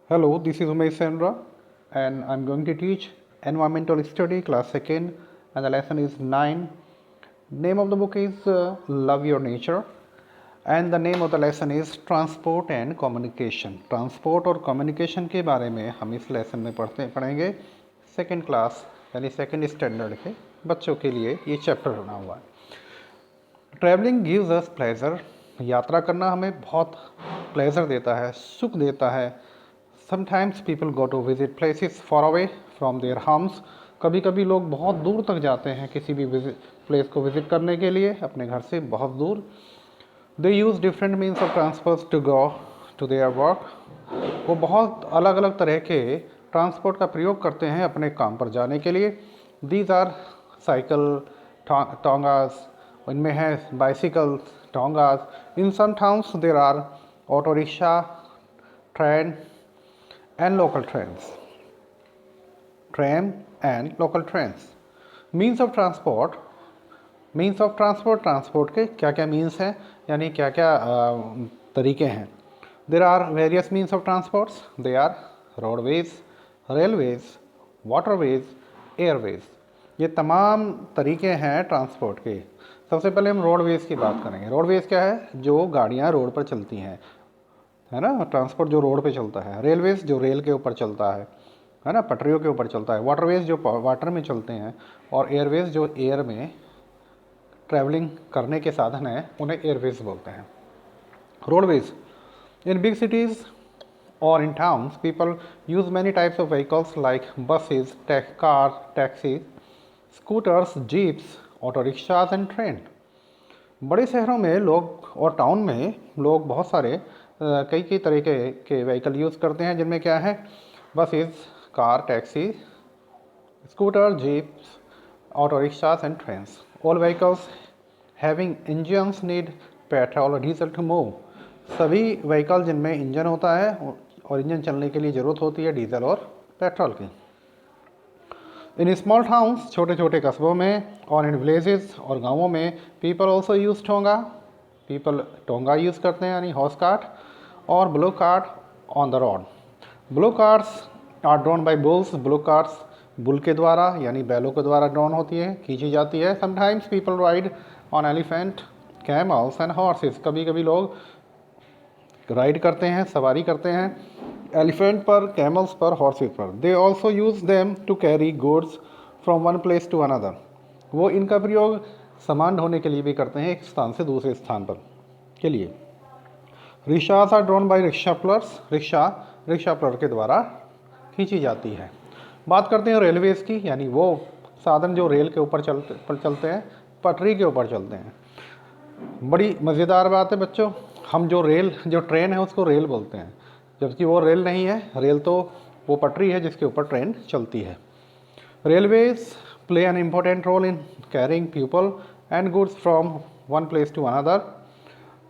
Hello, this is Umesh Sendra and I'm going to teach Environmental Study class 2nd and the lesson is 9. Name of the book is Love Your Nature and the name of the lesson is Transport and Communication. Transport और communication के बारे में हम इस lesson में पढ़ेंगे second class यानी second standard के बच्चों के लिए ये चैप्टर बना हुआ है। ट्रैवलिंग गिव्स अस प्लेजर, यात्रा करना हमें बहुत प्लेजर देता है, सुख देता है। Sometimes people go to visit places far away from their homes, कभी कभी लोग बहुत दूर तक जाते हैं किसी भी प्लेस को विजिट करने के लिए अपने घर से बहुत दूर। They use different means of transport to go to their work, वो बहुत अलग अलग तरह के ट्रांसपोर्ट का प्रयोग करते हैं अपने काम पर जाने के लिए। दीज आर साइकिल, टोंगास, इनमें है bicycle, tongas. In some towns there are auto rickshaw, train and local trains. Tram and local trains. Means of transport. Means of transport, transport के क्या क्या मीन्स हैं यानी क्या क्या तरीके हैं। There are various means of transports. They are roadways, railways, waterways, airways. ये तमाम तरीके हैं ट्रांसपोर्ट के। सबसे पहले हम रोडवेज़ की बात करेंगे। रोडवेज़ क्या है? जो गाड़ियाँ रोड पर चलती हैं, है ना, ट्रांसपोर्ट जो रोड पे चलता है। रेलवेज़ जो रेल के ऊपर चलता है ना, पटरियों के ऊपर चलता है। वाटरवेज़ जो वाटर में चलते हैं और एयरवेज़ जो एयर में ट्रैवलिंग करने के साधन हैं उन्हें एयरवेज़ बोलते हैं। रोडवेज़ इन बिग सिटीज़ और इन towns people use many types of vehicles like buses, car, taxi, scooters, jeeps, auto rickshaws and train. बड़े शहरों में लोग और टाउन में लोग बहुत सारे कई तरीके के व्हीकल यूज़ करते हैं, जिनमें क्या है? Buses, car, taxi, scooter, jeeps, auto rickshaws and trains. All vehicles having engines need petrol और डीजल टू मूव। सभी व्हीकल जिनमें इंजन होता है और इंजन चलने के लिए ज़रूरत होती है डीजल और पेट्रोल की। इन स्मॉल टाउन्स, छोटे छोटे कस्बों में, और इन विलेजेस और गाँवों में people also use tonga, people tonga use करते हैं यानी हॉर्स कार्ट और bullock cart on the road. Bullock carts are drawn by bulls, bullock carts bull के द्वारा यानी बैलों के द्वारा ड्रॉन होती है, खींची जाती है। Sometimes people ride on elephant, camels and horses, कभी कभी लोग राइड करते हैं, सवारी करते हैं एलिफेंट पर, कैमल्स पर, हॉर्सेस पर। They also use them to carry goods from one place to another. वो इनका प्रयोग सामान ढोने के लिए भी करते हैं एक स्थान से दूसरे स्थान पर के लिए। Rickshaws are drawn by rickshaw pullers, rickshaw puller के द्वारा खींची जाती है। बात करते हैं रेलवेज़ की, यानी वो साधन जो रेल के ऊपर चलते हैं, पटरी के ऊपर चलते हैं। बड़ी मज़ेदार बात है बच्चों, हम जो ट्रेन है उसको रेल बोलते हैं, जबकि वो रेल नहीं है। रेल तो वो पटरी है जिसके ऊपर ट्रेन चलती है। Railways play an important role in carrying people and goods from one place to another.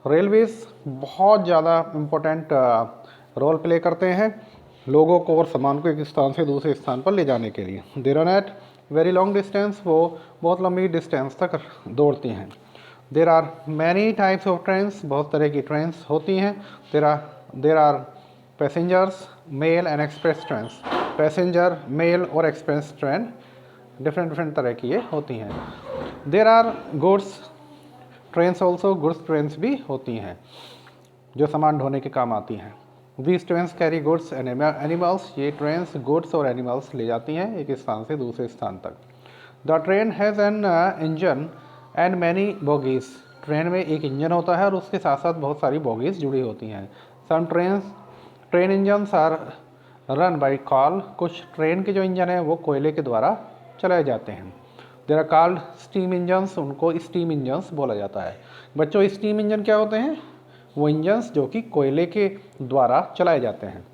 Railways बहुत ज़्यादा इम्पोर्टेंट रोल प्ले करते हैं लोगों को और सामान को एक स्थान से दूसरे स्थान पर ले जाने के लिए। They run at very long distance, वो बहुत लंबी डिस्टेंस तक दौड़ती हैं। There are many types of trains, बहुत तरह की ट्रेन्स होती हैं। There are passengers, mail and express trains. Passenger, mail और एक्सप्रेस ट्रेन डिफरेंट तरह की ये होती हैं। There are goods trains also, goods trains भी होती हैं जो सामान ढोने के काम आती हैं। These trains carry goods and animals, ये ट्रेन्स गुड्स और एनिमल्स ले जाती हैं एक स्थान से दूसरे स्थान तक। The train has an engine and many bogies, train में एक इंजन होता है और उसके साथ साथ बहुत सारी बोगीज जुड़ी होती हैं। Some train engines are run by coal, कुछ ट्रेन के जो इंजन है वो कोयले के द्वारा चलाए जाते हैं। There are called steam engines, उनको स्टीम इंजन्स बोला जाता है। बच्चों, स्टीम इंजन क्या होते हैं? वो इंजन्स जो कि कोयले के द्वारा चलाए जाते हैं।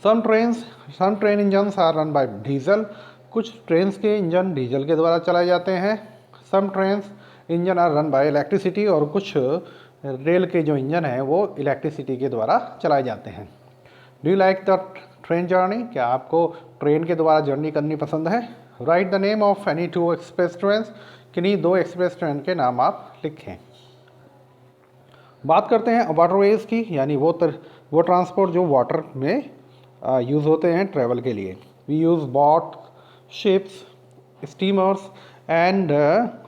Some train engines are run by diesel, कुछ ट्रेन्स के इंजन डीजल के द्वारा चलाए जाते हैं। Some trains engine are run by electricity, और कुछ रेल के जो इंजन हैं वो इलेक्ट्रिसिटी के द्वारा चलाए जाते हैं। Do you like the train journey, क्या आपको ट्रेन के द्वारा जर्नी करनी पसंद है? Right the name of any two express trains, किन्हीं दो एक्सप्रेस ट्रेन के नाम आप लिखें। बात करते हैं वाटरवेज़ की, यानी वो ट्रांसपोर्ट जो वाटर में यूज़ होते हैं ट्रैवल के लिए। We use boat, ships, steamers and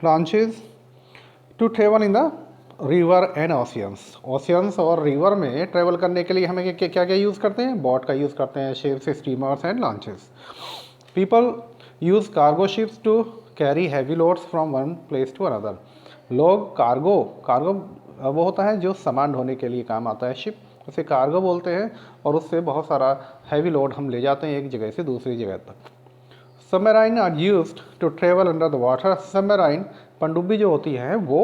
launches to travel in the river and oceans. Oceans और रिवर में ट्रेवल करने के लिए हमें क्या क्या यूज़ करते हैं? बोट का यूज़ करते हैं, ships, steamers and launches. People use cargo ships to carry heavy loads from one place to another. लोग कार्गो वो होता है जो सामान ढोने के लिए काम आता है, शिप, उसे कार्गो बोलते हैं, और उससे बहुत सारा हैवी लोड हम ले जाते हैं एक जगह से दूसरी जगह तक। Submarine are used to travel under the water. Submarine, पनडुब्बी जो होती हैं वो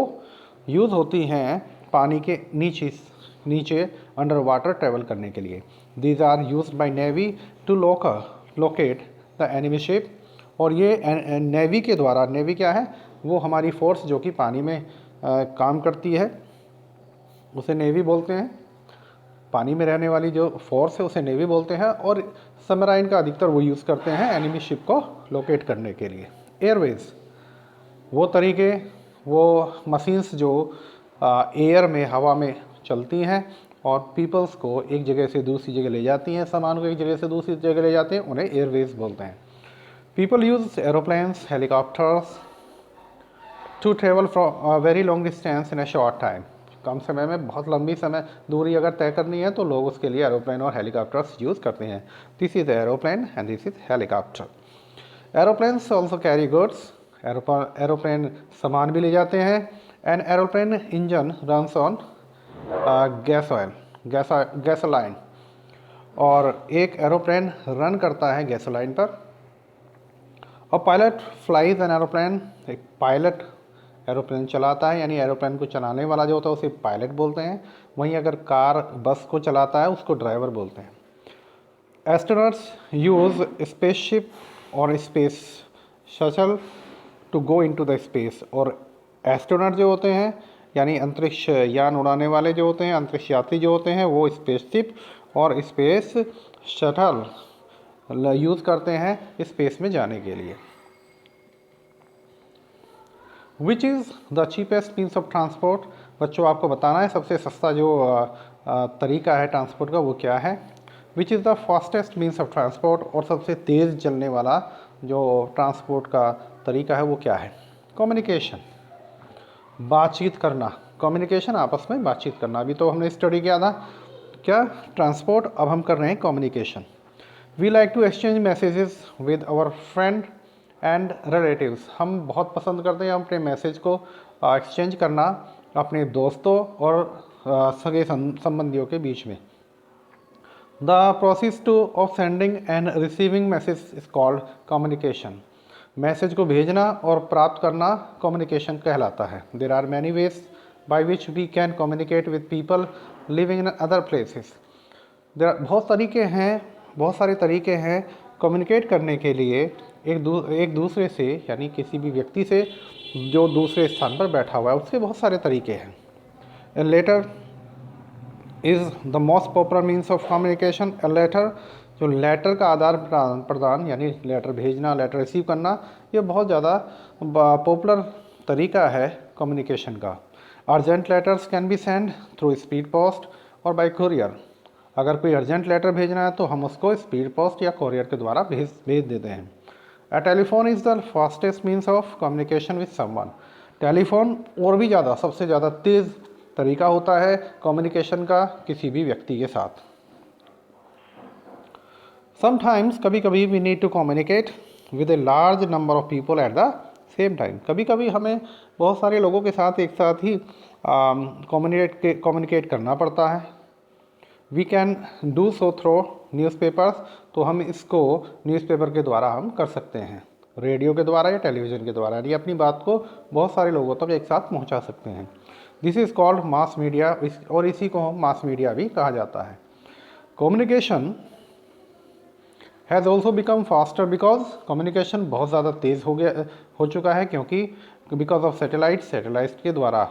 यूज़ होती हैं पानी के नीचे अंडर वाटर ट्रेवल करने के लिए। These are used by navy to locate the enemy ship. और ये नेवी के द्वारा, नेवी क्या है? वो हमारी फोर्स जो कि पानी में काम करती है, उसे नेवी बोलते हैं। पानी में रहने वाली जो फोर्स है उसे नेवी बोलते हैं। और सबमरीन का अधिकतर वो यूज़ करते हैं एनिमी शिप को लोकेट करने के लिए। एयरवेज, वो तरीके, वो मशीन्स जो एयर में, हवा में चलती हैं और पीपल्स को एक जगह से दूसरी जगह ले जाती हैं, सामान को एक जगह से दूसरी जगह ले जाते हैं, उन्हें एयरवेज बोलते हैं। People use aeroplanes, helicopters to travel from very long distance in a short time. कम समय में बहुत लंबी समय दूरी अगर तय करनी है तो लोग उसके लिए एरोप्लेन और हेलीकॉप्टर्स यूज़ करते हैं। This is aeroplane and this is helicopter. Aeroplanes also carry goods. Aeroplane सामान भी ले जाते हैं। And aeroplane engine runs on gasoline. और एक एरोप्लेन रन करता है गैसोलाइन पर। और पायलट फ्लाइज एन एरोप्लेन। एक पायलट एरोप्लेन चलाता है, यानी एरोप्लेन को चलाने वाला जो होता है उसे पायलट बोलते हैं। वहीं अगर कार, बस को चलाता है उसको ड्राइवर बोलते हैं। एस्ट्रोनॉट्स यूज़ स्पेसशिप और space shuttle to go into the space. और एस्ट्रोनॉट जो होते हैं, यानी अंतरिक्ष यान उड़ाने वाले जो होते हैं, अंतरिक्ष यात्री जो होते हैं, वो स्पेसशिप और स्पेस शटल यूज़ करते हैं स्पेस में जाने के लिए। Which is the cheapest means of transport. बच्चों, आपको बताना है सबसे सस्ता जो तरीका है ट्रांसपोर्ट का वो क्या है। Which is the fastest means of transport. और सबसे तेज़ चलने वाला जो ट्रांसपोर्ट का तरीका है वो क्या है? कम्युनिकेशन, बातचीत करना। कम्युनिकेशन, आपस में बातचीत करना। अभी तो हमने स्टडी किया था क्या? ट्रांसपोर्ट। अब हम कर रहे हैं communication. We like to exchange messages with our friend and relatives. हम बहुत पसंद करते हैं अपने मैसेज को एक्सचेंज करना अपने दोस्तों और सगे संबंधियों के बीच में। The process of sending and receiving message is called communication. Message को भेजना और प्राप्त करना कम्युनिकेशन कहलाता है। There are many ways by which we can communicate with people living in other places. बहुत सारे तरीके हैं कम्युनिकेट करने के लिए एक दूसरे से, यानी किसी भी व्यक्ति से जो दूसरे स्थान पर बैठा हुआ है, उसके बहुत सारे तरीके हैं। A letter is the most popular means of communication. A letter, जो लेटर का आदान प्रदान, यानी लेटर भेजना, लेटर रिसीव करना, ये बहुत ज़्यादा पॉपुलर तरीका है कम्युनिकेशन का। Urgent letters can be send through speed post और बाय कुरियर। अगर कोई अर्जेंट लेटर भेजना है तो हम उसको स्पीड पोस्ट या कोरियर के द्वारा भेज देते हैं। A telephone is the fastest means of communication with someone. Telephone और भी ज़्यादा, सबसे ज़्यादा तेज़ तरीका होता है कम्युनिकेशन का किसी भी व्यक्ति के साथ। समटाइम्स, कभी कभी, we need to communicate with a large number of people at the same time. कभी कभी हमें बहुत सारे लोगों के साथ एक साथ ही कम्युनिकेट करना पड़ता है। We can do so through newspapers. तो हम इसको न्यूज़पेपर के द्वारा हम कर सकते हैं, रेडियो के द्वारा या टेलीविज़न के द्वारा, यानी अपनी बात को बहुत सारे लोगों तक एक साथ पहुंचा सकते हैं। This is called mass media, और इसी को मास मीडिया भी कहा जाता है। Communication has also become faster because, communication बहुत ज़्यादा तेज़ हो चुका है क्योंकि बिकॉज ऑफ सैटेलाइट के द्वारा,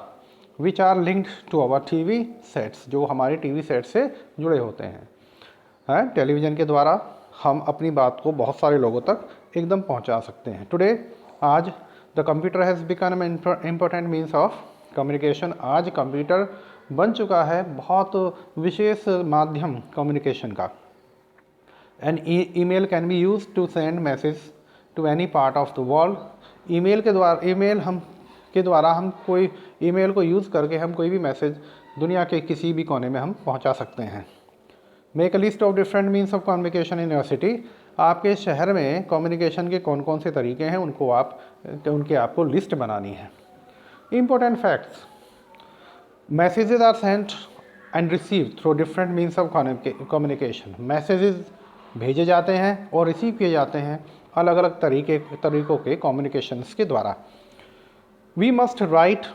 which are linked to our TV sets, जो हमारे टीवी सेट से जुड़े होते हैं। टेलीविज़न के द्वारा हम अपनी बात को बहुत सारे लोगों तक एकदम पहुंचा सकते हैं। टुडे, आज, the computer has become an important means of communication. आज कंप्यूटर बन चुका है बहुत विशेष माध्यम कम्युनिकेशन का। And email can be use to send message to any part of the world. Email के द्वारा हम कोई ईमेल को यूज़ करके हम कोई भी मैसेज दुनिया के किसी भी कोने में हम पहुंचा सकते हैं। Make a list of different means of communication in your city. आपके शहर में कम्युनिकेशन के कौन कौन से तरीके हैं उनके आपको लिस्ट बनानी है। Important facts, messages are sent and receive through different means of communication. Messages भेजे जाते हैं और रिसीव किए जाते हैं अलग अलग तरीकों के कम्युनिकेशंस के द्वारा। We must write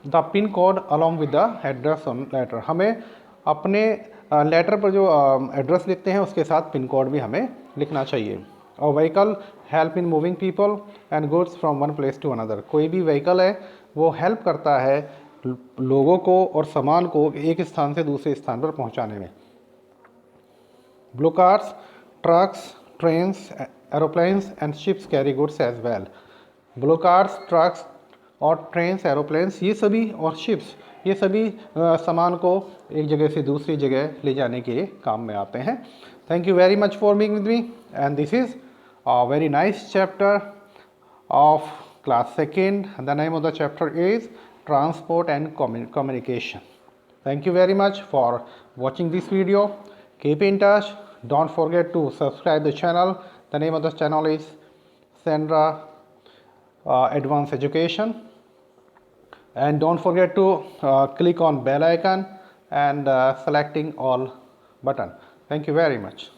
the pin code along with the address on letter. हमें अपने लेटर पर जो एड्रेस लिखते हैं उसके साथ पिन कोड भी हमें लिखना चाहिए। और vehicle help in moving people and goods from one place to another. कोई भी व्हीकल है वो हेल्प करता है लोगों को और सामान को एक स्थान से दूसरे स्थान पर पहुंचाने में। Blue cars, trucks, trains, aeroplanes and ships carry goods as well. Blue cars, trucks और ट्रेन्स, एरोप्लेन्स ये सभी और शिप्स ये सभी सामान को एक जगह से दूसरी जगह ले जाने के काम में आते हैं। Thank you very much for being with me and this is a very nice chapter of class 2nd. The name of the chapter is transport and communication. Thank you very much for watching this video. Keep in touch. Don't forget to subscribe the channel. The name of the channel is Sandra Advanced Education. And don't forget to click on bell icon and selecting all button. Thank you very much.